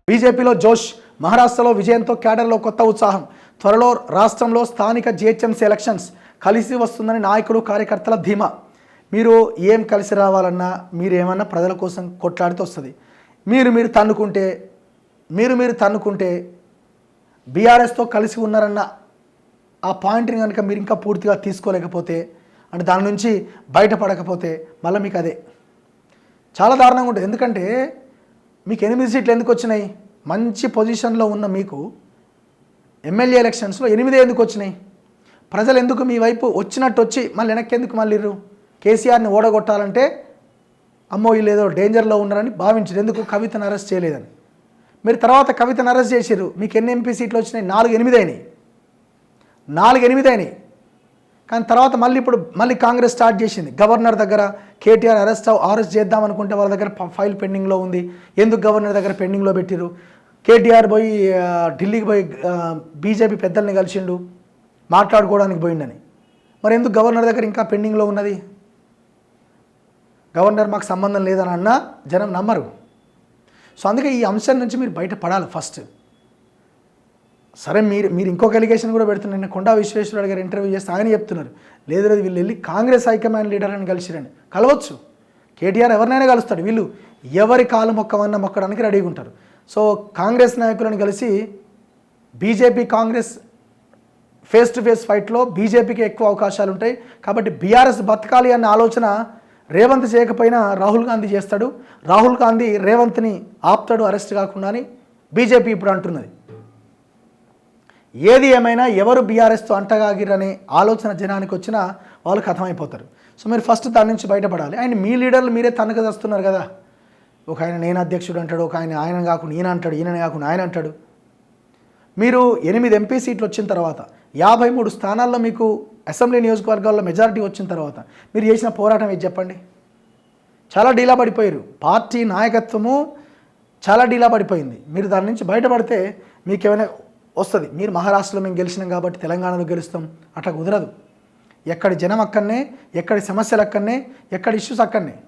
బీజేపీలో జోష్, మహారాష్ట్రలో విజయంతో క్యాడర్లో కొత్త ఉత్సాహం. త్వరలో రాష్ట్రంలో స్థానిక జీహెచ్ఎంసీ ఎలక్షన్స్ కలిసి వస్తుందని నాయకులు కార్యకర్తల ధీమా. మీరు ఏం కలిసి రావాలన్నా, మీరు ఏమన్నా ప్రజల కోసం కొట్లాడితే వస్తుంది. మీరు తన్నుకుంటే బీఆర్ఎస్తో కలిసి ఉన్నారన్న ఆ పాయింట్ని కనుక మీరు ఇంకా పూర్తిగా తీసుకోలేకపోతే, అంటే దాని నుంచి బయటపడకపోతే మళ్ళీ మీకు అదే చాలా దారుణంగా ఉంటుంది. ఎందుకంటే మీకు 8 సీట్లు ఎందుకు వచ్చినాయి? మంచి పొజిషన్లో ఉన్న మీకు ఎమ్మెల్యే ఎలక్షన్స్లో 8 ఎందుకు వచ్చినాయి? ప్రజలు ఎందుకు మీ వైపు వచ్చినట్టు వచ్చి మళ్ళీ వెనక్కి ఎందుకు మళ్ళీరు? కేసీఆర్ని ఓడగొట్టాలంటే అమ్మో వీళ్ళు ఏదో డేంజర్లో ఉన్నారని భావించారు. ఎందుకు? కవితను అరెస్ట్ చేయలేదని. మీరు తర్వాత కవితను అరెస్ట్ చేసిర్రు, మీకు ఎన్ని ఎంపీ సీట్లు వచ్చినాయి? 4-8 అయినాయి. కానీ తర్వాత మళ్ళీ కాంగ్రెస్ స్టార్ట్ చేసింది. గవర్నర్ దగ్గర కేటీఆర్ అరెస్ట్ చేద్దాం అనుకుంటే వాళ్ళ దగ్గర ఫైల్ పెండింగ్లో ఉంది. ఎందుకు గవర్నర్ దగ్గర పెండింగ్లో పెట్టిరు? కేటీఆర్ పోయి ఢిల్లీకి పోయి బీజేపీ పెద్దల్ని కలిసిండు, మాట్లాడుకోవడానికి పోయిండని. మరి ఎందుకు గవర్నర్ దగ్గర ఇంకా పెండింగ్లో ఉన్నది? గవర్నర్ మాకు సంబంధం లేదని అన్నా జనం నమ్మరు. సో అందుకే ఈ అంశం నుంచి మీరు బయటపడాలి ఫస్ట్. సరే, మీరు ఇంకొక ఎలిగేషన్ కూడా పెడుతున్నారు. నేను కొండా విశ్వేశ్వరరావు గారు ఇంటర్వ్యూ చేస్తే ఆయన చెప్తున్నారు, లేదు వీళ్ళు వెళ్ళి కాంగ్రెస్ హైకమాండ్ లీడర్ అని కలిసిరండి. కలవచ్చు, కేటీఆర్ ఎవరినైనా కలుస్తాడు. వీళ్ళు ఎవరి కాలు మొక్కడానికి రెడీగా ఉంటారు. సో కాంగ్రెస్ నాయకులను కలిసి BJP Congress face to face ఫైట్లో బీజేపీకి ఎక్కువ అవకాశాలు ఉంటాయి. కాబట్టి బీఆర్ఎస్ బతకాలి అన్న ఆలోచన రేవంత్ చేయకపోయినా రాహుల్ గాంధీ చేస్తాడు. రాహుల్ గాంధీ రేవంత్ని ఆపుతాడు అరెస్ట్ కాకుండా అని బీజేపీ ఇప్పుడు అంటున్నది. ఏది ఏమైనా ఎవరు బీఆర్ఎస్తో అంటగాగిరనే ఆలోచన జనానికి వచ్చినా వాళ్ళకి అర్థమైపోతారు. సో మీరు ఫస్ట్ దాని నుంచి బయటపడాలి. అండ్ మీ లీడర్లు మీరే తనకదస్తున్నారు కదా. ఒక ఆయన నేను అధ్యక్షుడు అంటాడు, ఒక ఆయన కాకుండా ఈయన అంటాడు, ఈయన కాకుండా ఆయన అంటాడు. మీరు 8 ఎంపీ సీట్లు వచ్చిన తర్వాత 53 స్థానాల్లో మీకు అసెంబ్లీ నియోజకవర్గాల్లో మెజారిటీ వచ్చిన తర్వాత మీరు చేసిన పోరాటం ఏది చెప్పండి? చాలా డీలా పడిపోయారు. పార్టీ నాయకత్వము చాలా డీలా పడిపోయింది. మీరు దాని నుంచి బయటపడితే మీకు ఏమైనా వస్తుంది. మీరు మహారాష్ట్రలో మేము గెలిచినాం కాబట్టి తెలంగాణలో గెలుస్తాం, అట్లా కుదరదు. ఎక్కడి జనం అక్కడనే, ఎక్కడి సమస్యలు అక్కడనే, ఎక్కడి ఇష్యూస్ అక్కడనే.